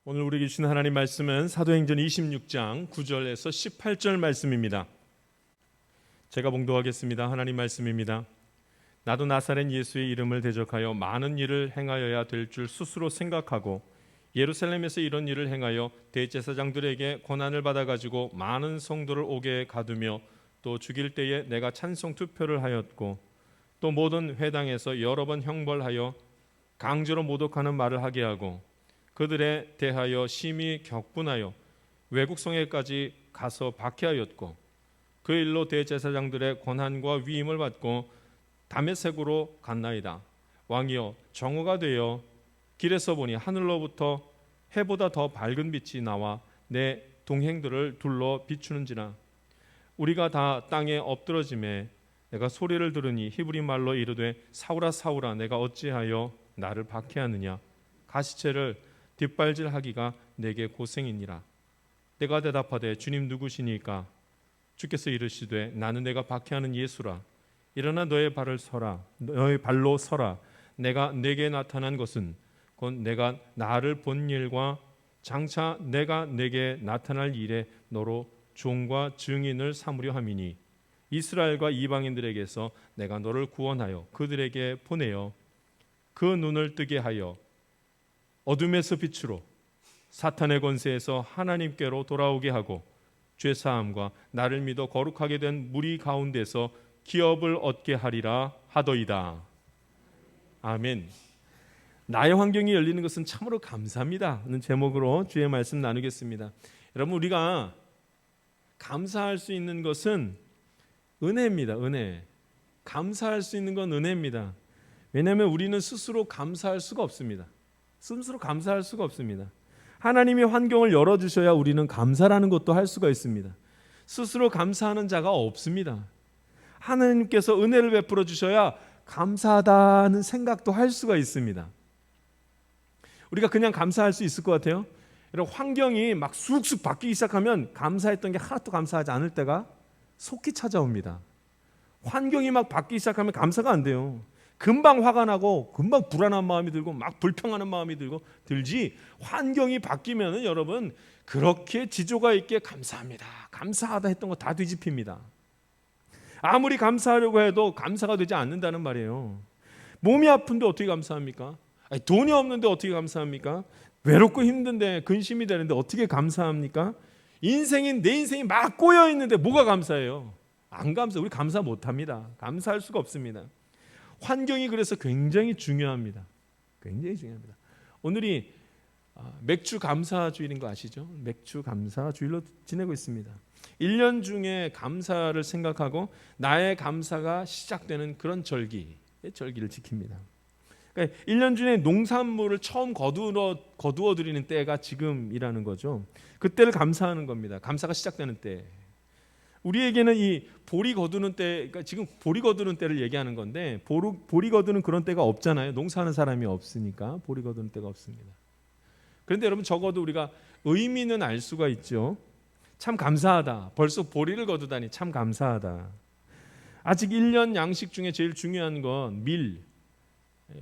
오늘 우리에게 주신 하나님 말씀은 사도행전 26장 9절에서 18절 말씀입니다. 제가 봉독하겠습니다. 하나님 말씀입니다. 나도 나사렛 예수의 이름을 대적하여 많은 일을 행하여야 될 줄 스스로 생각하고 예루살렘에서 이런 일을 행하여 대제사장들에게 권한을 받아가지고 많은 성도를 옥에 가두며 또 죽일 때에 내가 찬송 투표를 하였고 또 모든 회당에서 여러 번 형벌하여 강제로 모독하는 말을 하게 하고 그들에 대하여 심히 격분하여 외국 성에까지 가서 박해하였고 그 일로 대제사장들의 권한과 위임을 받고 다메섹으로 갔나이다. 왕이여 정오가 되어 길에서 보니 하늘로부터 해보다 더 밝은 빛이 나와 내 동행들을 둘러 비추는지라. 우리가 다 땅에 엎드러짐에 내가 소리를 들으니 히브리 말로 이르되 사울아 사울아 내가 어찌하여 나를 박해하느냐. 가시체를 뒷발질하기가 내게 고생이니라. 내가 대답하되 주님 누구시니까? 주께서 이르시되 나는 내가 박해하는 예수라. 일어나 너의 발로 서라. 내가 내게 나타난 것은 곧 내가 나를 본 일과 장차 내가 내게 나타날 일에 너로 종과 증인을 삼으려 함이니 이스라엘과 이방인들에게서 내가 너를 구원하여 그들에게 보내어 그 눈을 뜨게 하여 어둠에서 빛으로 사탄의 권세에서 하나님께로 돌아오게 하고 죄사함과 나를 믿어 거룩하게 된 무리 가운데서 기업을 얻게 하리라 하더이다. 아멘. 나의 환경이 열리는 것은 참으로 감사합니다 하는 제목으로 주의 말씀 나누겠습니다. 여러분, 우리가 감사할 수 있는 것은 은혜입니다. 은혜. 감사할 수 있는 건 은혜입니다. 왜냐하면 우리는 스스로 감사할 수가 없습니다. 스스로 감사할 수가 없습니다. 하나님이 환경을 열어주셔야 우리는 감사라는 것도 할 수가 있습니다. 스스로 감사하는 자가 없습니다. 하나님께서 은혜를 베풀어 주셔야 감사하다는 생각도 할 수가 있습니다. 우리가 그냥 감사할 수 있을 것 같아요? 여러분, 환경이 막 쑥쑥 바뀌기 시작하면 감사했던 게 하나도 감사하지 않을 때가 속히 찾아옵니다. 환경이 막 바뀌기 시작하면 감사가 안 돼요. 금방 화가 나고 금방 불안한 마음이 들고 막 불평하는 마음이 들지 환경이 바뀌면은 여러분 그렇게 지조가 있게 감사합니다, 감사하다 했던 거 다 뒤집힙니다. 아무리 감사하려고 해도 감사가 되지 않는다는 말이에요. 몸이 아픈데 어떻게 감사합니까? 아니, 돈이 없는데 어떻게 감사합니까? 외롭고 힘든데 근심이 되는데 어떻게 감사합니까? 내 인생이 막 꼬여 있는데 뭐가 감사해요? 안 감사. 우리 감사 못합니다. 감사할 수가 없습니다. 환경이 그래서 굉장히 중요합니다. 굉장히 중요합니다. 오늘이 맥주 감사주일인 거 아시죠? 맥주 감사주일로 지내고 있습니다. 1년 중에 감사를 생각하고 나의 감사가 시작되는 그런 절기를 지킵니다. 그러니까 1년 중에 농산물을 처음 거두어 드리는 때가 지금이라는 거죠. 그때를 감사하는 겁니다. 감사가 시작되는 때. 우리에게는 이 보리 거두는 때, 그러니까 지금 보리 거두는 때를 얘기하는 건데 보리 거두는 그런 때가 없잖아요. 농사하는 사람이 없으니까 보리 거두는 때가 없습니다. 그런데 여러분, 적어도 우리가 의미는 알 수가 있죠. 참 감사하다. 벌써 보리를 거두다니 참 감사하다. 아직 1년 양식 중에 제일 중요한 건 밀,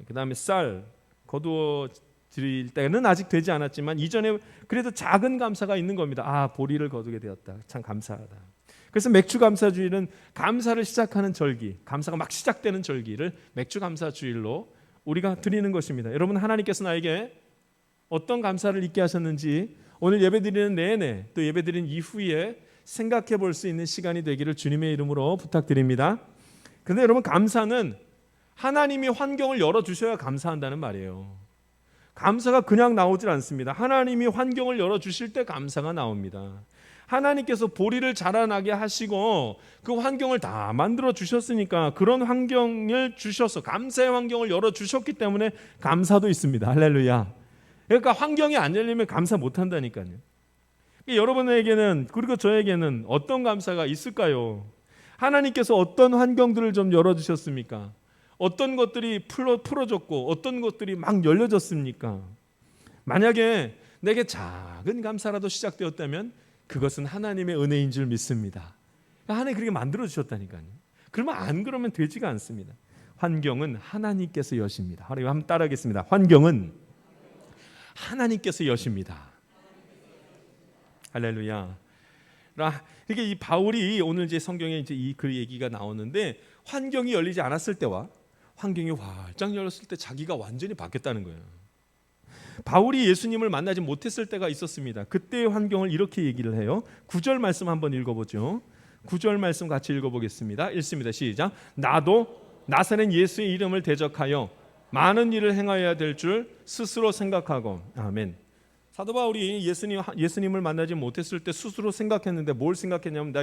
그 다음에 쌀 거두어 드릴 때는 아직 되지 않았지만 이전에 그래도 작은 감사가 있는 겁니다. 아, 보리를 거두게 되었다. 참 감사하다. 그래서 맥주 감사주일은 감사를 시작하는 절기, 감사가 막 시작되는 절기를 맥주 감사주일로 우리가 드리는 것입니다. 여러분, 하나님께서 나에게 어떤 감사를 있게 하셨는지 오늘 예배드리는 내내 또 예배드리는 이후에 생각해 볼 수 있는 시간이 되기를 주님의 이름으로 부탁드립니다. 그런데 여러분, 감사는 하나님이 환경을 열어주셔야 감사한다는 말이에요. 감사가 그냥 나오질 않습니다. 하나님이 환경을 열어주실 때 감사가 나옵니다. 하나님께서 보리를 자라나게 하시고 그 환경을 다 만들어 주셨으니까 그런 환경을 주셔서 감사의 환경을 열어주셨기 때문에 감사도 있습니다. 할렐루야. 그러니까 환경이 안 열리면 감사 못한다니까요. 여러분에게는 그리고 저에게는 어떤 감사가 있을까요? 하나님께서 어떤 환경들을 좀 열어주셨습니까? 어떤 것들이 풀어졌고 어떤 것들이 막 열려졌습니까? 만약에 내게 작은 감사라도 시작되었다면 그것은 하나님의 은혜인 줄 믿습니다. 하나님이 그렇게 만들어주셨다니까요. 그러면 되지가 않습니다. 환경은 하나님께서 여십니다. 하나님 한번 따라하겠습니다. 환경은 하나님께서 여십니다. 할렐루야. 이게 이 바울이 오늘 이제 성경에 이제 이 그 얘기가 나오는데 환경이 열리지 않았을 때와 환경이 활짝 열렸을 때 자기가 완전히 바뀌었다는 거예요. 바울이 예수님을 만나지 못했을 때가 있었습니다. 그때의 환경을 이렇게 얘기를 해요. 9절 말씀 한번 읽어보죠. 9절 말씀 같이 읽어보겠습니다. 읽습니다. 시작. 나도 나사렛 예수의 이름을 대적하여 많은 일을 행하여야 될 줄 스스로 생각하고. 아멘. 사도 바울이 예수님을 만나지 못했을 때 스스로 생각했는데 뭘 생각했냐면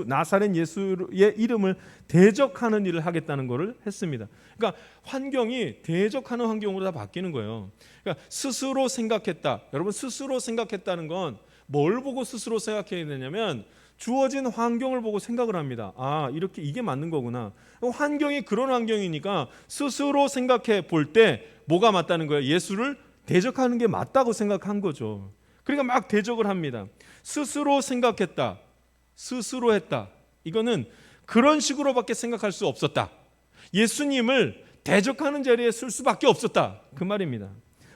나사렛 예수의 이름을 대적하는 일을 하겠다는 것을 했습니다. 그러니까 환경이 대적하는 환경으로 다 바뀌는 거예요. 그러니까 스스로 생각했다. 여러분 스스로 생각했다는 건 뭘 보고 스스로 생각해야 되냐면 주어진 환경을 보고 생각을 합니다. 이렇게 이게 맞는 거구나. 환경이 그런 환경이니까 스스로 생각해 볼 때 뭐가 맞다는 거예요? 예수를 대적하는 게 맞다고 생각한 거죠. 그러니까 막 대적을 합니다. 스스로 생각했다. 스스로 했다. 이거는 그런 식으로밖에 생각할 수 없었다. 예수님을 대적하는 자리에 쓸 수밖에 없었다. 그 말입니다.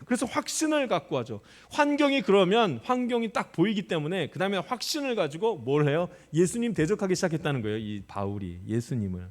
그래서 확신을 갖고 하죠. 환경이 그러면 환경이 딱 보이기 때문에 그 다음에 확신을 가지고 뭘 해요? 예수님 대적하기 시작했다는 거예요. 이 바울이 예수님을.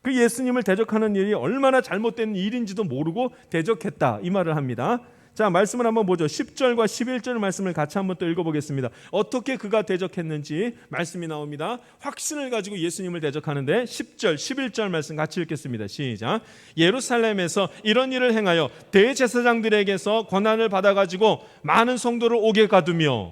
그 예수님을 대적하는 일이 얼마나 잘못된 일인지도 모르고 대적했다. 이 말을 합니다. 자, 말씀을 한번 보죠. 10절과 11절 말씀을 같이 한번 또 읽어보겠습니다. 어떻게 그가 대적했는지 말씀이 나옵니다. 확신을 가지고 예수님을 대적하는데 10절, 11절 말씀 같이 읽겠습니다. 시작. 예루살렘에서 이런 일을 행하여 대제사장들에게서 권한을 받아가지고 많은 성도를 옥에 가두며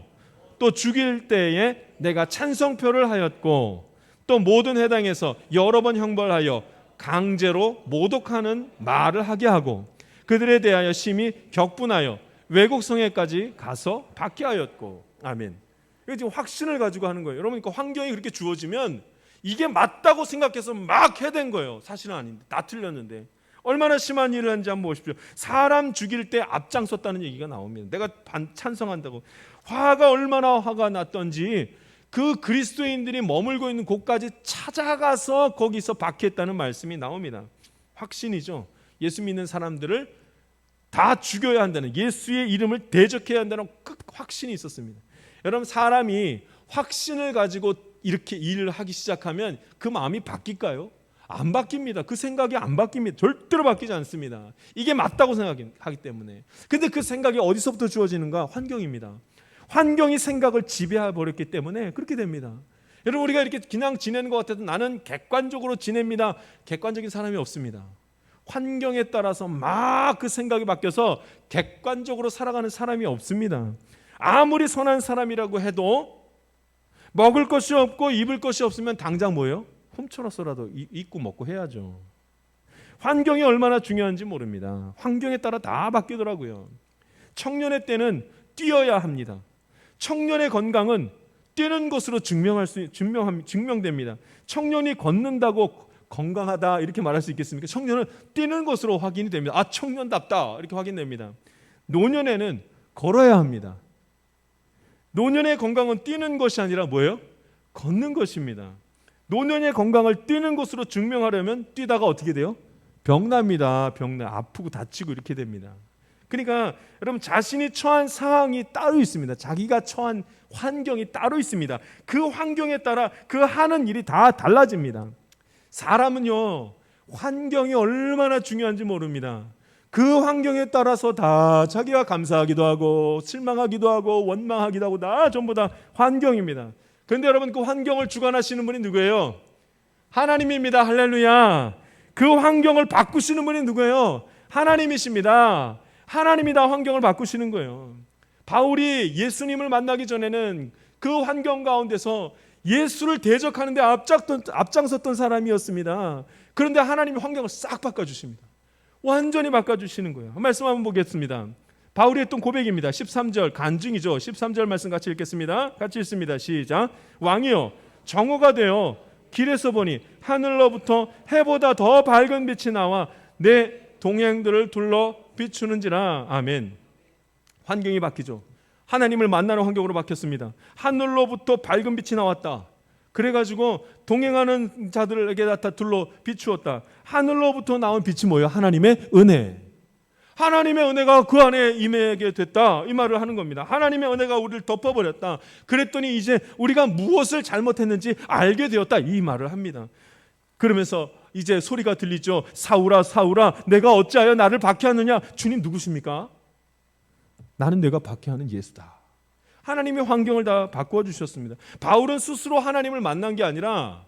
또 죽일 때에 내가 찬성표를 하였고 또 모든 회당에서 여러 번 형벌하여 강제로 모독하는 말을 하게 하고 그들에 대하여 심히 격분하여 외국 성에까지 가서 받게 하였고. 아멘. 이거 지금 확신을 가지고 하는 거예요. 여러분, 그러니까 환경이 그렇게 주어지면 이게 맞다고 생각해서 막 해댄 거예요. 사실은 아닌데, 다 틀렸는데. 얼마나 심한 일을 하는지 한번 보십시오. 사람 죽일 때 앞장섰다는 얘기가 나옵니다. 내가 찬성한다고. 화가 얼마나 화가 났던지 그 그리스도인들이 머물고 있는 곳까지 찾아가서 거기서 박해했다는 말씀이 나옵니다. 확신이죠. 예수 믿는 사람들을 다 죽여야 한다는, 예수의 이름을 대적해야 한다는 확신이 있었습니다. 여러분, 사람이 확신을 가지고 이렇게 일을 하기 시작하면 그 마음이 바뀔까요? 안 바뀝니다. 그 생각이 안 바뀝니다. 절대로 바뀌지 않습니다. 이게 맞다고 생각하기 때문에. 근데 그 생각이 어디서부터 주어지는가? 환경입니다. 환경이 생각을 지배해 버렸기 때문에 그렇게 됩니다. 여러분, 우리가 이렇게 그냥 지내는 것 같아도 나는 객관적으로 지냅니다. 객관적인 사람이 없습니다. 환경에 따라서 막 그 생각이 바뀌어서 객관적으로 살아가는 사람이 없습니다. 아무리 선한 사람이라고 해도 먹을 것이 없고 입을 것이 없으면 당장 뭐예요? 훔쳐라서라도 입고 먹고 해야죠. 환경이 얼마나 중요한지 모릅니다. 환경에 따라 다 바뀌더라고요. 청년의 때는 뛰어야 합니다. 청년의 건강은 뛰는 것으로 증명됩니다. 청년이 걷는다고 건강하다 이렇게 말할 수 있겠습니까? 청년은 뛰는 것으로 확인이 됩니다. 청년답다 이렇게 확인됩니다. 노년에는 걸어야 합니다. 노년의 건강은 뛰는 것이 아니라 뭐예요? 걷는 것입니다. 노년의 건강을 뛰는 것으로 증명하려면 뛰다가 어떻게 돼요? 병납니다. 아프고 다치고 이렇게 됩니다. 그러니까 여러분, 자신이 처한 상황이 따로 있습니다. 자기가 처한 환경이 따로 있습니다. 그 환경에 따라 그 하는 일이 다 달라집니다. 사람은요, 환경이 얼마나 중요한지 모릅니다. 그 환경에 따라서 다 자기가 감사하기도 하고 실망하기도 하고 원망하기도 하고 다 전부 다 환경입니다. 그런데 여러분, 그 환경을 주관하시는 분이 누구예요? 하나님입니다. 할렐루야. 그 환경을 바꾸시는 분이 누구예요? 하나님이십니다. 하나님이 다 환경을 바꾸시는 거예요. 바울이 예수님을 만나기 전에는 그 환경 가운데서 예수를 대적하는데 앞장섰던 사람이었습니다. 그런데 하나님이 환경을 싹 바꿔주십니다. 완전히 바꿔주시는 거예요. 말씀 한번 보겠습니다. 바울이 했던 고백입니다. 13절 간증이죠. 13절 말씀 같이 읽겠습니다. 같이 읽습니다. 시작. 왕이여, 정오가 되어 길에서 보니 하늘로부터 해보다 더 밝은 빛이 나와 내 동행들을 둘러 비추는지라. 아멘. 환경이 바뀌죠. 하나님을 만나는 환경으로 바뀌었습니다. 하늘로부터 밝은 빛이 나왔다. 그래가지고 동행하는 자들에게 다 둘러 비추었다. 하늘로부터 나온 빛이 뭐예요? 하나님의 은혜. 하나님의 은혜가 그 안에 임하게 됐다, 이 말을 하는 겁니다. 하나님의 은혜가 우리를 덮어버렸다. 그랬더니 이제 우리가 무엇을 잘못했는지 알게 되었다, 이 말을 합니다. 그러면서 이제 소리가 들리죠. 사울아 사울아, 내가 어찌하여 나를 박해하느냐. 주님 누구십니까? 나는 내가 박해하는 예수다. 하나님의 환경을 다 바꾸어 주셨습니다. 바울은 스스로 하나님을 만난 게 아니라,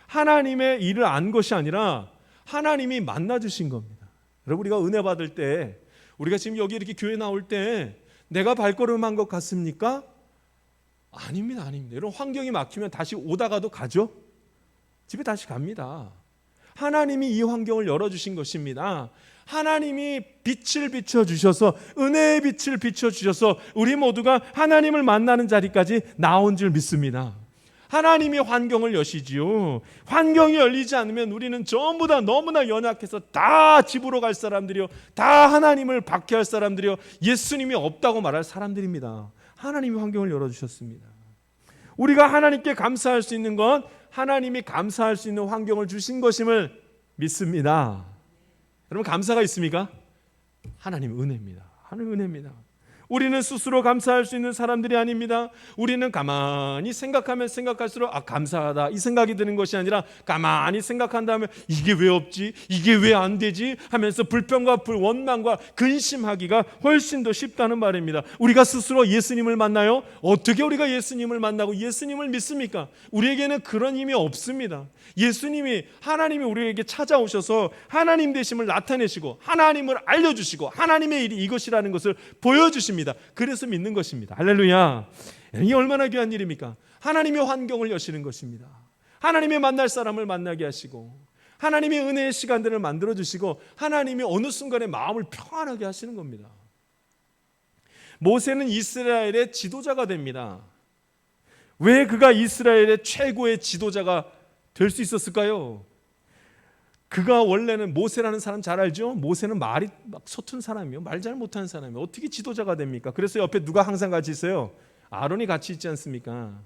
하나님의 일을 안 것이 아니라 하나님이 만나 주신 겁니다. 여러분, 우리가 은혜 받을 때, 우리가 지금 여기 이렇게 교회 나올 때 내가 발걸음한 것 같습니까? 아닙니다, 아닙니다. 여러분, 환경이 막히면 다시 오다가도 가죠. 집에 다시 갑니다. 하나님이 이 환경을 열어주신 것입니다. 하나님이 빛을 비춰주셔서, 은혜의 빛을 비춰주셔서 우리 모두가 하나님을 만나는 자리까지 나온 줄 믿습니다. 하나님이 환경을 여시지요. 환경이 열리지 않으면 우리는 전부 다 너무나 연약해서 다 집으로 갈 사람들이요, 다 하나님을 박해할 사람들이요, 예수님이 없다고 말할 사람들입니다. 하나님이 환경을 열어주셨습니다. 우리가 하나님께 감사할 수 있는 건 하나님이 감사할 수 있는 환경을 주신 것임을 믿습니다. 여러분, 감사가 있습니까? 하나님 은혜입니다. 하나님 은혜입니다. 우리는 스스로 감사할 수 있는 사람들이 아닙니다. 우리는 가만히 생각하면 생각할수록 감사하다, 이 생각이 드는 것이 아니라, 가만히 생각한 다음에 이게 왜 없지? 이게 왜 안 되지? 하면서 불평과 원망과 근심하기가 훨씬 더 쉽다는 말입니다. 우리가 스스로 예수님을 만나요? 어떻게 우리가 예수님을 만나고 예수님을 믿습니까? 우리에게는 그런 힘이 없습니다. 예수님이, 하나님이 우리에게 찾아오셔서 하나님 되심을 나타내시고 하나님을 알려주시고 하나님의 일이 이것이라는 것을 보여주십니다. 그래서 믿는 것입니다. 할렐루야. 이게 얼마나 귀한 일입니까? 하나님의 환경을 여시는 것입니다. 하나님의 만날 사람을 만나게 하시고, 하나님의 은혜의 시간들을 만들어주시고, 하나님이 어느 순간에 마음을 평안하게 하시는 겁니다. 모세는 이스라엘의 지도자가 됩니다. 왜 그가 이스라엘의 최고의 지도자가 될 수 있었을까요? 그가 원래는, 모세라는 사람 잘 알죠? 모세는 말이 막 서툰 사람이요, 말 잘 못하는 사람이요. 어떻게 지도자가 됩니까? 그래서 옆에 누가 항상 같이 있어요? 아론이 같이 있지 않습니까?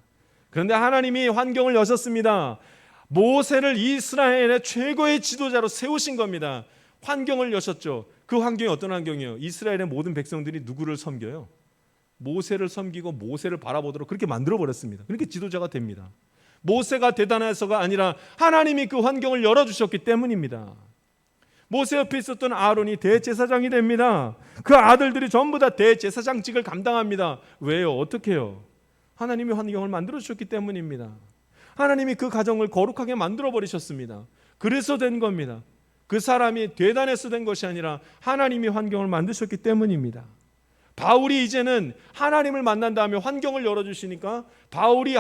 그런데 하나님이 환경을 여셨습니다. 모세를 이스라엘의 최고의 지도자로 세우신 겁니다. 환경을 여셨죠. 그 환경이 어떤 환경이에요? 이스라엘의 모든 백성들이 누구를 섬겨요? 모세를 섬기고 모세를 바라보도록 그렇게 만들어버렸습니다. 그렇게 지도자가 됩니다. 모세가 대단해서가 아니라 하나님이 그 환경을 열어주셨기 때문입니다. 모세 옆에 있었던 아론이 대제사장이 됩니다. 그 아들들이 전부 다 대제사장직을 감당합니다. 왜요? 어떻게 해요? 하나님이 환경을 만들어주셨기 때문입니다. 하나님이 그 가정을 거룩하게 만들어버리셨습니다. 그래서 된 겁니다. 그 사람이 대단해서 된 것이 아니라 하나님이 환경을 만드셨기 때문입니다. 바울이 이제는 하나님을 만난 다음에 환경을 열어주시니까 바울이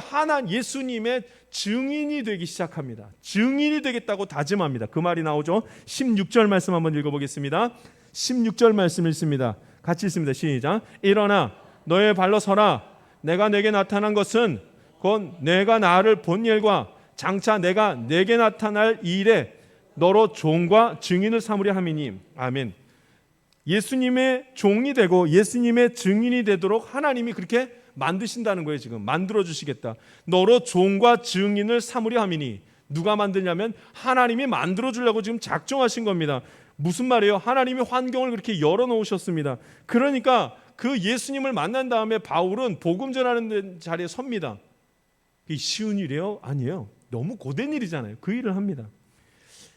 예수님의 증인이 되기 시작합니다. 증인이 되겠다고 다짐합니다. 그 말이 나오죠. 16절 말씀 한번 읽어보겠습니다. 16절 말씀 읽습니다. 같이 읽습니다. 시작. 일어나 너의 발로 서라. 내가 내게 나타난 것은 곧 내가 나를 본 일과 장차 내가 내게 나타날 일에 너로 종과 증인을 삼으려 함이니. 아멘. 예수님의 종이 되고 예수님의 증인이 되도록 하나님이 그렇게 만드신다는 거예요. 지금 만들어 주시겠다. 너로 종과 증인을 삼으려 함이니. 누가 만드냐면 하나님이 만들어 주려고 지금 작정하신 겁니다. 무슨 말이에요? 하나님이 환경을 그렇게 열어 놓으셨습니다. 그러니까 그 예수님을 만난 다음에 바울은 복음 전하는 자리에 섭니다. 이게 쉬운 일이에요? 아니에요. 너무 고된 일이잖아요. 그 일을 합니다.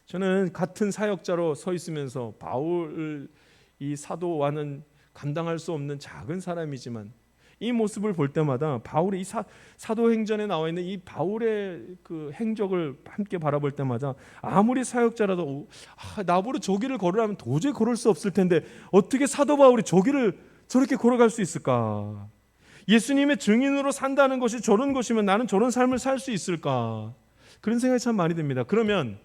저는 같은 사역자로 서 있으면서 바울, 이 사도와는 감당할 수 없는 작은 사람이지만 이 모습을 볼 때마다 바울의 이 사도행전에 나와 있는 이 바울의 그 행적을 함께 바라볼 때마다 아무리 사역자라도 나보고 저 길을 걸으라면 도저히 걸을 수 없을 텐데 어떻게 사도 바울이 저 길을 저렇게 걸어갈 수 있을까? 예수님의 증인으로 산다는 것이 저런 것이면 나는 저런 삶을 살 수 있을까? 그런 생각이 참 많이 듭니다. 그러면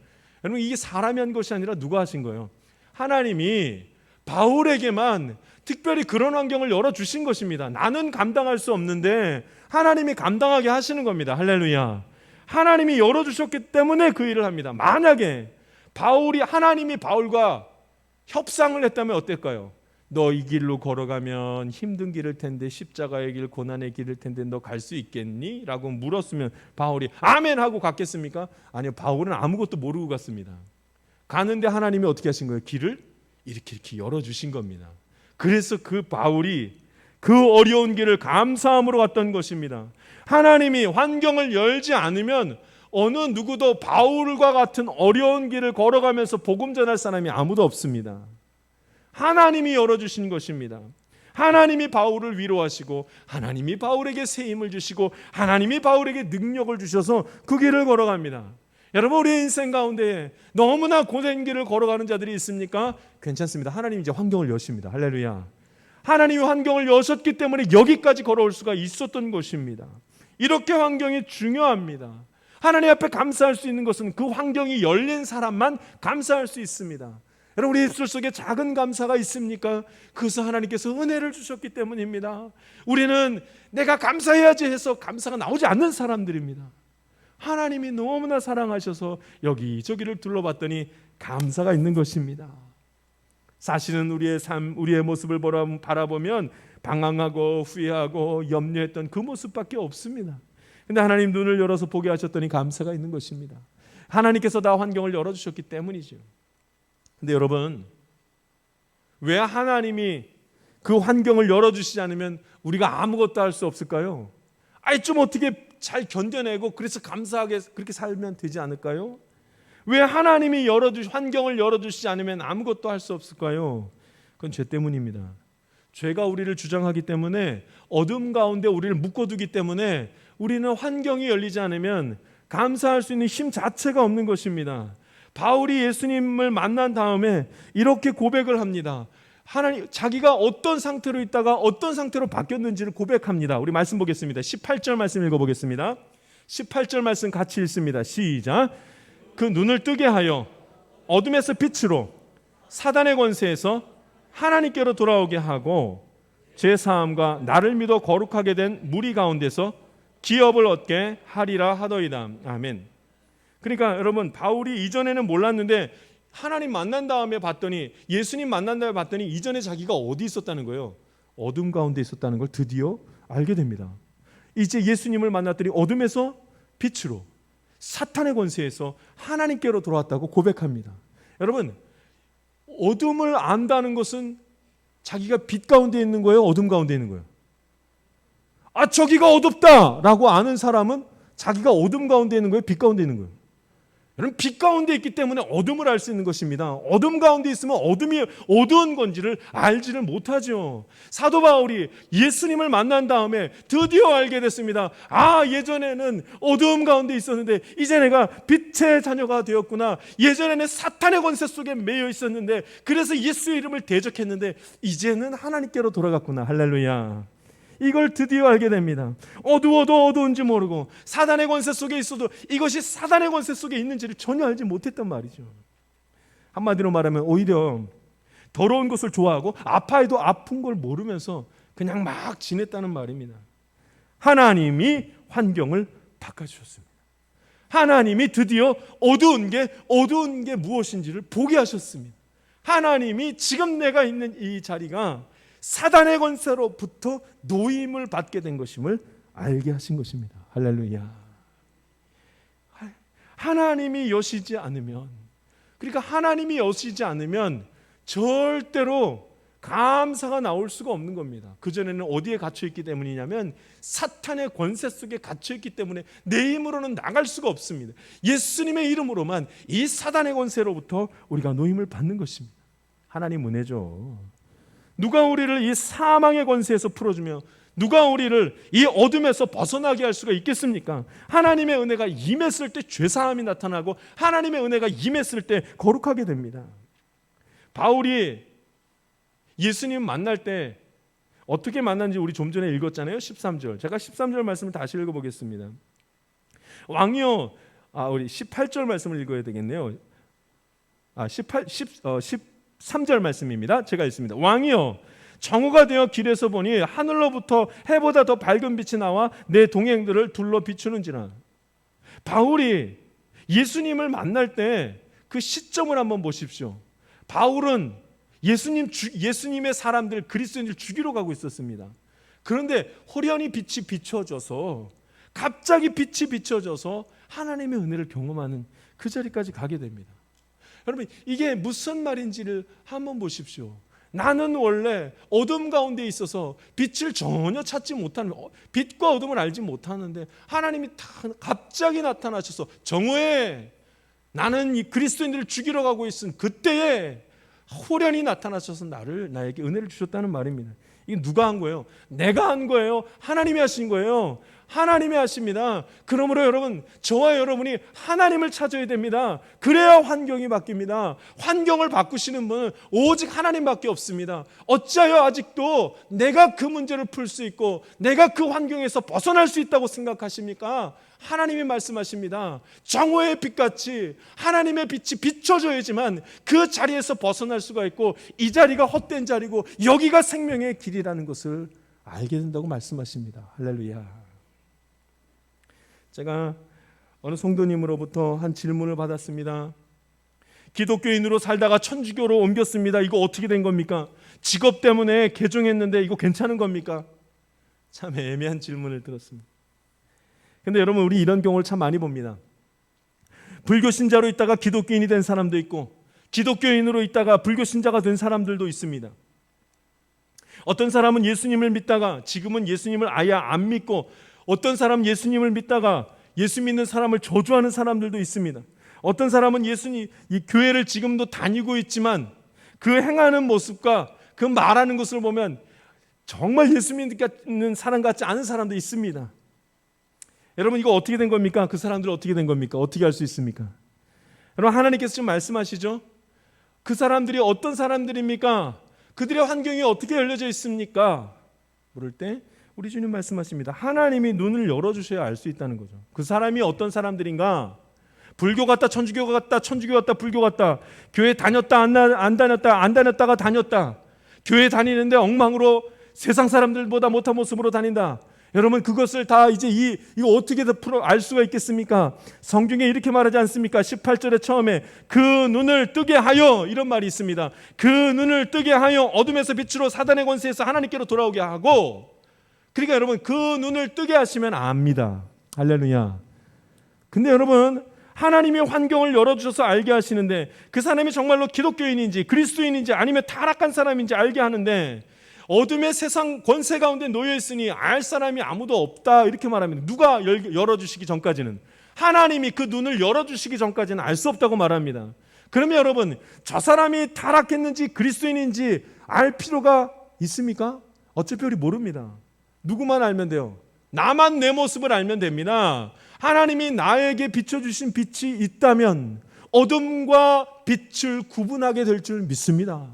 여러분, 이게 사람이 한 것이 아니라 누가 하신 거예요? 하나님이 바울에게만 특별히 그런 환경을 열어주신 것입니다. 나는 감당할 수 없는데 하나님이 감당하게 하시는 겁니다. 할렐루야. 하나님이 열어주셨기 때문에 그 일을 합니다. 만약에 하나님이 바울과 협상을 했다면 어떨까요? 너 이 길로 걸어가면 힘든 길일 텐데, 십자가의 길, 고난의 길일 텐데 너 갈 수 있겠니? 라고 물었으면 바울이 아멘 하고 갔겠습니까? 아니요, 바울은 아무것도 모르고 갔습니다. 가는데 하나님이 어떻게 하신 거예요? 길을 이렇게 열어주신 겁니다. 그래서 그 바울이 그 어려운 길을 감사함으로 갔던 것입니다. 하나님이 환경을 열지 않으면 어느 누구도 바울과 같은 어려운 길을 걸어가면서 복음 전할 사람이 아무도 없습니다. 하나님이 열어주신 것입니다. 하나님이 바울을 위로하시고 하나님이 바울에게 새 힘을 주시고 하나님이 바울에게 능력을 주셔서 그 길을 걸어갑니다. 여러분, 우리의 인생 가운데 너무나 고된 길을 걸어가는 자들이 있습니까? 괜찮습니다. 하나님이 이제 환경을 여십니다. 할렐루야. 하나님이 환경을 여셨기 때문에 여기까지 걸어올 수가 있었던 것입니다. 이렇게 환경이 중요합니다. 하나님 앞에 감사할 수 있는 것은 그 환경이 열린 사람만 감사할 수 있습니다. 여러분, 우리 입술 속에 작은 감사가 있습니까? 그것은 하나님께서 은혜를 주셨기 때문입니다. 우리는 내가 감사해야지 해서 감사가 나오지 않는 사람들입니다. 하나님이 너무나 사랑하셔서 여기저기를 둘러봤더니 감사가 있는 것입니다. 사실은 우리의 삶, 우리의 모습을 바라보면 방황하고 후회하고 염려했던 그 모습밖에 없습니다. 근데 하나님 눈을 열어서 보게 하셨더니 감사가 있는 것입니다. 하나님께서 다 환경을 열어주셨기 때문이죠. 근데 여러분, 왜 하나님이 그 환경을 열어주시지 않으면 우리가 아무것도 할 수 없을까요? 좀 어떻게 잘 견뎌내고 그래서 감사하게 그렇게 살면 되지 않을까요? 왜 하나님이 환경을 열어주시지 않으면 아무것도 할 수 없을까요? 그건 죄 때문입니다. 죄가 우리를 주장하기 때문에, 어둠 가운데 우리를 묶어두기 때문에 우리는 환경이 열리지 않으면 감사할 수 있는 힘 자체가 없는 것입니다. 바울이 예수님을 만난 다음에 이렇게 고백을 합니다. 하나님, 자기가 어떤 상태로 있다가 어떤 상태로 바뀌었는지를 고백합니다. 우리 말씀 보겠습니다. 18절 말씀 읽어보겠습니다. 18절 말씀 같이 읽습니다. 시작. 그 눈을 뜨게 하여 어둠에서 빛으로, 사단의 권세에서 하나님께로 돌아오게 하고 제 사함과 나를 믿어 거룩하게 된 무리 가운데서 기업을 얻게 하리라 하더이다. 아멘. 그러니까 여러분, 바울이 이전에는 몰랐는데 하나님 만난 다음에 봤더니, 예수님 만난 다음에 봤더니 이전에 자기가 어디 있었다는 거예요? 어둠 가운데 있었다는 걸 드디어 알게 됩니다. 이제 예수님을 만났더니 어둠에서 빛으로, 사탄의 권세에서 하나님께로 돌아왔다고 고백합니다. 여러분, 어둠을 안다는 것은 자기가 빛 가운데 있는 거예요? 어둠 가운데 있는 거예요? 저기가 어둡다라고 아는 사람은 자기가 어둠 가운데 있는 거예요? 빛 가운데 있는 거예요? 여러분, 빛 가운데 있기 때문에 어둠을 알 수 있는 것입니다. 어둠 가운데 있으면 어둠이 어두운 건지를 알지를 못하죠. 사도 바울이 예수님을 만난 다음에 드디어 알게 됐습니다. 예전에는 어두움 가운데 있었는데 이제 내가 빛의 자녀가 되었구나. 예전에는 사탄의 권세 속에 매여 있었는데, 그래서 예수의 이름을 대적했는데 이제는 하나님께로 돌아갔구나. 할렐루야. 이걸 드디어 알게 됩니다. 어두워도 어두운지 모르고 사단의 권세 속에 있어도 이것이 사단의 권세 속에 있는지를 전혀 알지 못했단 말이죠. 한마디로 말하면 오히려 더러운 것을 좋아하고 아파해도 아픈 걸 모르면서 그냥 막 지냈다는 말입니다. 하나님이 환경을 바꿔주셨습니다. 하나님이 드디어 어두운 게 무엇인지를 보게 하셨습니다. 하나님이 지금 내가 있는 이 자리가 사단의 권세로부터 노임을 받게 된 것임을 알게 하신 것입니다. 할렐루야. 하나님이 여시지 않으면, 그러니까 하나님이 여시지 않으면 절대로 감사가 나올 수가 없는 겁니다. 그전에는 어디에 갇혀있기 때문이냐면 사탄의 권세 속에 갇혀있기 때문에 내 힘으로는 나갈 수가 없습니다. 예수님의 이름으로만 이 사단의 권세로부터 우리가 노임을 받는 것입니다. 하나님 은혜죠. 누가 우리를 이 사망의 권세에서 풀어주며 누가 우리를 이 어둠에서 벗어나게 할 수가 있겠습니까? 하나님의 은혜가 임했을 때 죄사함이 나타나고 하나님의 은혜가 임했을 때 거룩하게 됩니다. 바울이 예수님 만날 때 어떻게 만났는지 우리 좀 전에 읽었잖아요. 13절. 제가 13절 말씀을 다시 읽어보겠습니다. 왕이여, 우리 18절 말씀을 읽어야 되겠네요. 13절 말씀입니다. 제가 읽습니다. 왕이여, 정오가 되어 길에서 보니 하늘로부터 해보다 더 밝은 빛이 나와 내 동행들을 둘러 비추는지라. 바울이 예수님을 만날 때 그 시점을 한번 보십시오. 바울은 예수님의 사람들, 그리스도인들 죽이러 가고 있었습니다. 그런데 호련히 빛이 비춰져서, 갑자기 빛이 비춰져서 하나님의 은혜를 경험하는 그 자리까지 가게 됩니다. 여러분 이게 무슨 말인지를 한번 보십시오. 나는 원래 어둠 가운데 있어서 빛을 전혀 찾지 못하는, 빛과 어둠을 알지 못하는데 하나님이 갑자기 나타나셔서 정오에 나는 이 그리스도인들을 죽이러 가고 있은 그때에 호련히 나타나셔서 나에게 은혜를 주셨다는 말입니다. 이게 누가 한 거예요? 내가 한 거예요? 하나님이 하신 거예요? 하나님이 하십니다. 그러므로 여러분, 저와 여러분이 하나님을 찾아야 됩니다. 그래야 환경이 바뀝니다. 환경을 바꾸시는 분은 오직 하나님밖에 없습니다. 어찌하여 아직도 내가 그 문제를 풀 수 있고 내가 그 환경에서 벗어날 수 있다고 생각하십니까? 하나님이 말씀하십니다. 정오의 빛같이 하나님의 빛이 비춰져야지만 그 자리에서 벗어날 수가 있고 이 자리가 헛된 자리고 여기가 생명의 길이라는 것을 알게 된다고 말씀하십니다. 할렐루야. 제가 어느 성도님으로부터 한 질문을 받았습니다. 기독교인으로 살다가 천주교로 옮겼습니다. 이거 어떻게 된 겁니까? 직업 때문에 개종했는데 이거 괜찮은 겁니까? 참 애매한 질문을 들었습니다. 근데 여러분, 우리 이런 경우를 참 많이 봅니다. 불교 신자로 있다가 기독교인이 된 사람도 있고 기독교인으로 있다가 불교 신자가 된 사람들도 있습니다. 어떤 사람은 예수님을 믿다가 지금은 예수님을 아예 안 믿고, 어떤 사람은 예수님을 믿다가 예수 믿는 사람을 저주하는 사람들도 있습니다. 어떤 사람은 이 교회를 지금도 다니고 있지만 그 행하는 모습과 그 말하는 것을 보면 정말 예수 믿는 사람 같지 않은 사람도 있습니다. 여러분, 이거 어떻게 된 겁니까? 그 사람들 어떻게 된 겁니까? 어떻게 알 수 있습니까? 여러분, 하나님께서 지금 말씀하시죠? 그 사람들이 어떤 사람들입니까? 그들의 환경이 어떻게 열려져 있습니까? 물을 때 우리 주님 말씀하십니다. 하나님이 눈을 열어주셔야 알 수 있다는 거죠. 그 사람이 어떤 사람들인가? 불교 갔다 천주교 갔다, 천주교 갔다 불교 갔다, 교회 다녔다 안 다녔다, 안 다녔다가 다녔다, 교회 다니는데 엉망으로 세상 사람들보다 못한 모습으로 다닌다. 여러분, 그것을 다 이제 이거 어떻게 알 수가 있겠습니까? 성경에 이렇게 말하지 않습니까? 18절에 처음에 그 눈을 뜨게 하여, 이런 말이 있습니다. 그 눈을 뜨게 하여 어둠에서 빛으로 사단의 권세에서 하나님께로 돌아오게 하고. 그러니까 여러분, 그 눈을 뜨게 하시면 압니다. 할렐루야. 근데 여러분, 하나님이 환경을 열어주셔서 알게 하시는데 그 사람이 정말로 기독교인인지 그리스도인인지 아니면 타락한 사람인지 알게 하는데, 어둠의 세상 권세 가운데 놓여 있으니 알 사람이 아무도 없다, 이렇게 말합니다. 누가 열어주시기 전까지는, 하나님이 그 눈을 열어주시기 전까지는 알 수 없다고 말합니다. 그러면 여러분, 저 사람이 타락했는지 그리스도인인지 알 필요가 있습니까? 어차피 우리 모릅니다. 누구만 알면 돼요? 나만 내 모습을 알면 됩니다. 하나님이 나에게 비춰주신 빛이 있다면 어둠과 빛을 구분하게 될 줄 믿습니다.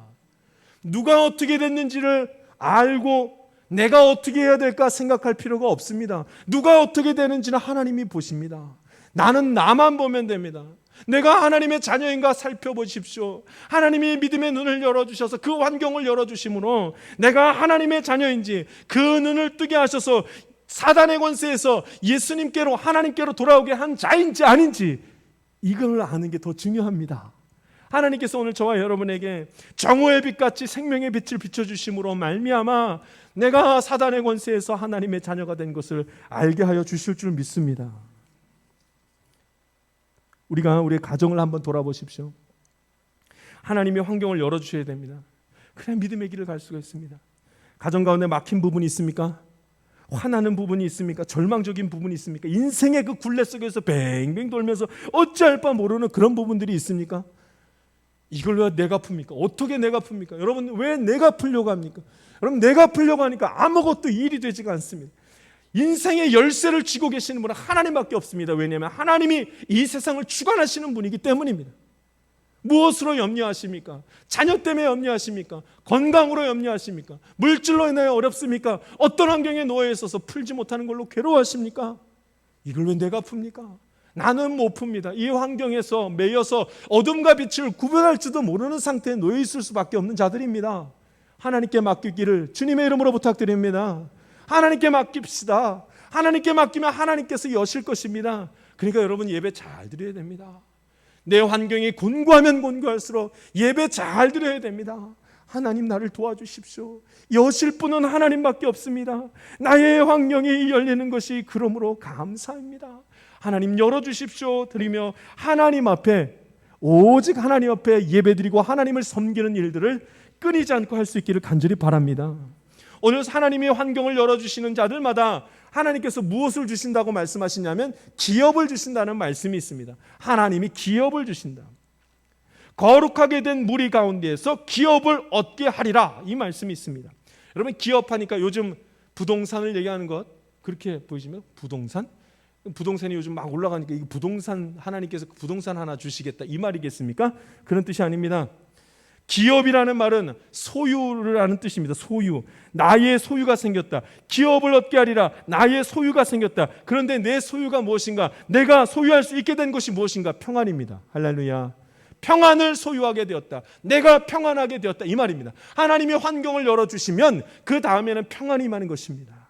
누가 어떻게 됐는지를 알고 내가 어떻게 해야 될까 생각할 필요가 없습니다. 누가 어떻게 되는지는 하나님이 보십니다. 나는 나만 보면 됩니다. 내가 하나님의 자녀인가 살펴보십시오. 하나님이 믿음의 눈을 열어주셔서 그 환경을 열어주심으로 내가 하나님의 자녀인지 그 눈을 뜨게 하셔서 사단의 권세에서 예수님께로, 하나님께로 돌아오게 한 자인지 아닌지, 이걸 아는 게 더 중요합니다. 하나님께서 오늘 저와 여러분에게 정오의 빛같이 생명의 빛을 비춰주심으로 말미암아 내가 사단의 권세에서 하나님의 자녀가 된 것을 알게 하여 주실 줄 믿습니다. 우리가 우리의 가정을 한번 돌아보십시오. 하나님의 환경을 열어주셔야 됩니다. 그래야 믿음의 길을 갈 수가 있습니다. 가정 가운데 막힌 부분이 있습니까? 화나는 부분이 있습니까? 절망적인 부분이 있습니까? 인생의 그 굴레 속에서 뱅뱅 돌면서 어찌할 바 모르는 그런 부분들이 있습니까? 이걸 왜 내가 풉니까? 어떻게 내가 풉니까? 여러분, 왜 내가 풀려고 합니까? 여러분, 내가 풀려고 하니까 아무것도 일이 되지가 않습니다. 인생의 열쇠를 쥐고 계시는 분은 하나님밖에 없습니다. 왜냐하면 하나님이 이 세상을 주관하시는 분이기 때문입니다. 무엇으로 염려하십니까? 자녀 때문에 염려하십니까? 건강으로 염려하십니까? 물질로 인하여 어렵습니까? 어떤 환경에 놓여 있어서 풀지 못하는 걸로 괴로워하십니까? 이걸 왜 내가 풉니까? 나는 못 풉니다. 이 환경에서 매여서 어둠과 빛을 구분할지도 모르는 상태에 놓여 있을 수밖에 없는 자들입니다. 하나님께 맡기기를 주님의 이름으로 부탁드립니다. 하나님께 맡깁시다. 하나님께 맡기면 하나님께서 여실 것입니다. 그러니까 여러분, 예배 잘 드려야 됩니다. 내 환경이 곤고하면 곤고할수록 예배 잘 드려야 됩니다. 하나님, 나를 도와주십시오. 여실 분은 하나님밖에 없습니다. 나의 환경이 열리는 것이 그러므로 감사합니다. 하나님 열어주십시오 드리며 하나님 앞에 오직 하나님 앞에 예배드리고 하나님을 섬기는 일들을 끊이지 않고 할 수 있기를 간절히 바랍니다. 오늘 하나님의 환경을 열어주시는 자들마다 하나님께서 무엇을 주신다고 말씀하시냐면 기업을 주신다는 말씀이 있습니다. 하나님이 기업을 주신다. 거룩하게 된 무리 가운데에서 기업을 얻게 하리라, 이 말씀이 있습니다. 여러분, 기업하니까 요즘 부동산을 얘기하는 것 그렇게 보이시면 부동산이 요즘 막 올라가니까 이 부동산, 하나님께서 부동산 하나 주시겠다, 이 말이겠습니까? 그런 뜻이 아닙니다. 기업이라는 말은 소유를 하는 뜻입니다. 소유. 나의 소유가 생겼다. 기업을 얻게 하리라. 나의 소유가 생겼다. 그런데 내 소유가 무엇인가? 내가 소유할 수 있게 된 것이 무엇인가? 평안입니다. 할렐루야. 평안을 소유하게 되었다. 내가 평안하게 되었다, 이 말입니다. 하나님이 환경을 열어주시면 그 다음에는 평안이 임하는 것입니다.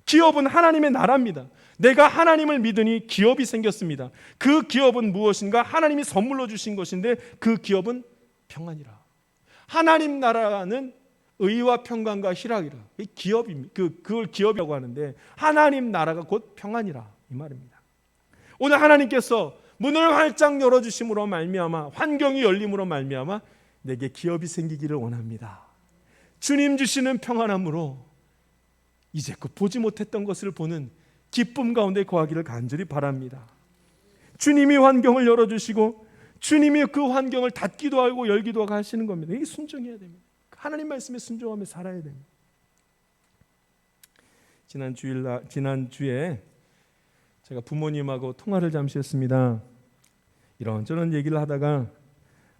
기업은 하나님의 나라입니다. 내가 하나님을 믿으니 기업이 생겼습니다. 그 기업은 무엇인가? 하나님이 선물로 주신 것인데 그 기업은 평안이라. 하나님 나라는 의와 평강과 희락이라. 그걸 기업이라고 하는데 하나님 나라가 곧 평안이라, 이 말입니다. 오늘 하나님께서 문을 활짝 열어주심으로 말미암아, 환경이 열림으로 말미암아 내게 기업이 생기기를 원합니다. 주님 주시는 평안함으로 이제껏 보지 못했던 것을 보는 기쁨 가운데 거하기를 간절히 바랍니다. 주님이 환경을 열어주시고 주님이 그 환경을 닫기도 하고 열기도 하고 하시는 겁니다. 이게 순종해야 됩니다. 하나님 말씀에 순종하며 살아야 됩니다. 지난주에 제가 부모님하고 통화를 잠시 했습니다. 이런저런 얘기를 하다가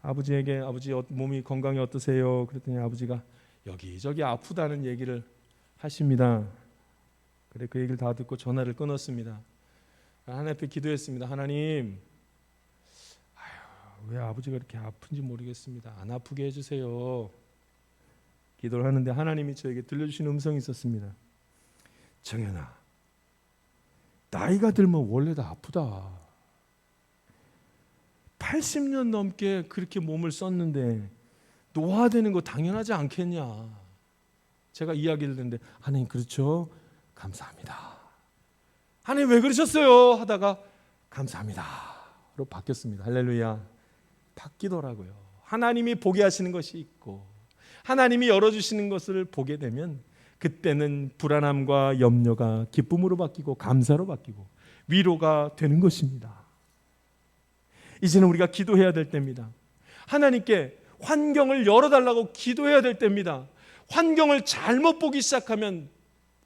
아버지에게 아버지 몸이 건강이 어떠세요? 그랬더니 아버지가 여기저기 아프다는 얘기를 하십니다. 그래 그 얘기를 다 듣고 전화를 끊었습니다. 하나님 앞에 기도했습니다. 하나님, 왜 아버지가 이렇게 아픈지 모르겠습니다. 안 아프게 해주세요. 기도를 하는데 하나님이 저에게 들려주신 음성이 있었습니다. 정연아, 나이가 들면 원래 다 아프다. 80년 넘게 그렇게 몸을 썼는데 노화되는 거 당연하지 않겠냐. 제가 이야기를 했는데 하나님 그렇죠? 감사합니다. 하나님 왜 그러셨어요? 하다가 감사합니다로 바뀌었습니다. 할렐루야. 바뀌더라고요. 하나님이 보게 하시는 것이 있고 하나님이 열어주시는 것을 보게 되면 그때는 불안함과 염려가 기쁨으로 바뀌고 감사로 바뀌고 위로가 되는 것입니다. 이제는 우리가 기도해야 될 때입니다. 하나님께 환경을 열어달라고 기도해야 될 때입니다. 환경을 잘못 보기 시작하면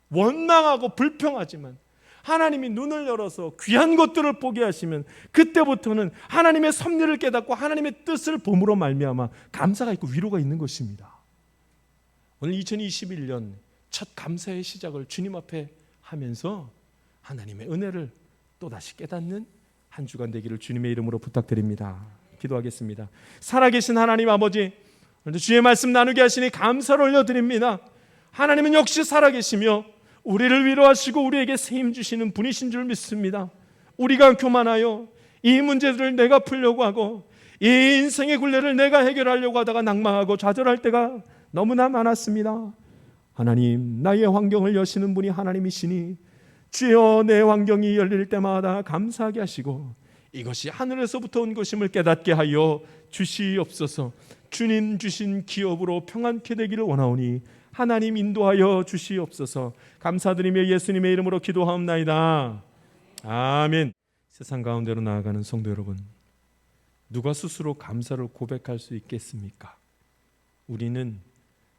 원망하고 불평하지만 하나님이 눈을 열어서 귀한 것들을 보게 하시면 그때부터는 하나님의 섭리를 깨닫고 하나님의 뜻을 봄으로 말미암아 감사가 있고 위로가 있는 것입니다. 오늘 2021년 첫 감사의 시작을 주님 앞에 하면서 하나님의 은혜를 또다시 깨닫는 한 주간 되기를 주님의 이름으로 부탁드립니다. 기도하겠습니다. 살아계신 하나님 아버지, 주의 말씀 나누게 하시니 감사를 올려드립니다. 하나님은 역시 살아계시며 우리를 위로하시고 우리에게 세임 주시는 분이신 줄 믿습니다. 우리가 교만하여 이 문제들을 내가 풀려고 하고 이 인생의 굴레를 내가 해결하려고 하다가 낭망하고 좌절할 때가 너무나 많았습니다. 하나님, 나의 환경을 여시는 분이 하나님이시니 주여 내 환경이 열릴 때마다 감사하게 하시고 이것이 하늘에서부터 온 것임을 깨닫게 하여 주시옵소서. 주님 주신 기업으로 평안케 되기를 원하오니 하나님 인도하여 주시옵소서. 감사드리며 예수님의 이름으로 기도하옵나이다. 아멘. 세상 가운데로 나아가는 성도 여러분, 누가 스스로 감사를 고백할 수 있겠습니까? 우리는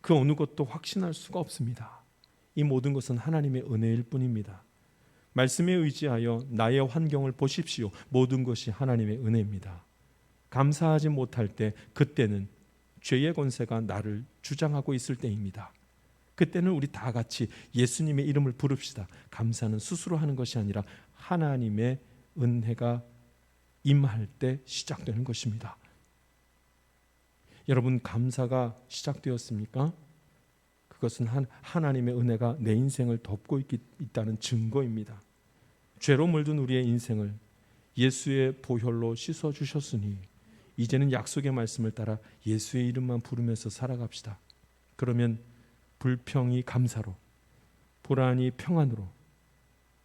그 어느 것도 확신할 수가 없습니다. 이 모든 것은 하나님의 은혜일 뿐입니다. 말씀에 의지하여 나의 환경을 보십시오. 모든 것이 하나님의 은혜입니다. 감사하지 못할 때 그때는 죄의 권세가 나를 주장하고 있을 때입니다. 그때는 우리 다 같이 예수님의 이름을 부릅시다. 감사는 스스로 하는 것이 아니라 하나님의 은혜가 임할 때 시작되는 것입니다. 여러분, 감사가 시작되었습니까? 그것은 하나님의 은혜가 내 인생을 덮고 있다는 증거입니다. 죄로 물든 우리의 인생을 예수의 보혈로 씻어주셨으니 이제는 약속의 말씀을 따라 예수의 이름만 부르면서 살아갑시다. 그러면 불평이 감사로, 불안이 평안으로,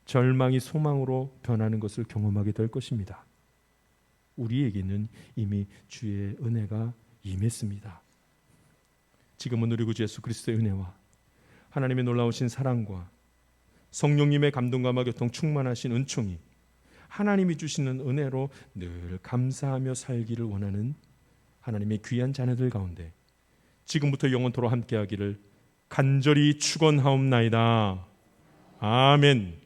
절망이 소망으로 변하는 것을 경험하게 될 것입니다. 우리에게는 이미 주의 은혜가 임했습니다. 지금은 우리 구주 예수 그리스도의 은혜와 하나님의 놀라우신 사랑과 성령님의 감동감화 교통 충만하신 은총이 하나님이 주시는 은혜로 늘 감사하며 살기를 원하는 하나님의 귀한 자녀들 가운데 지금부터 영원토록 함께하기를 간절히 축원하옵나이다. 아멘.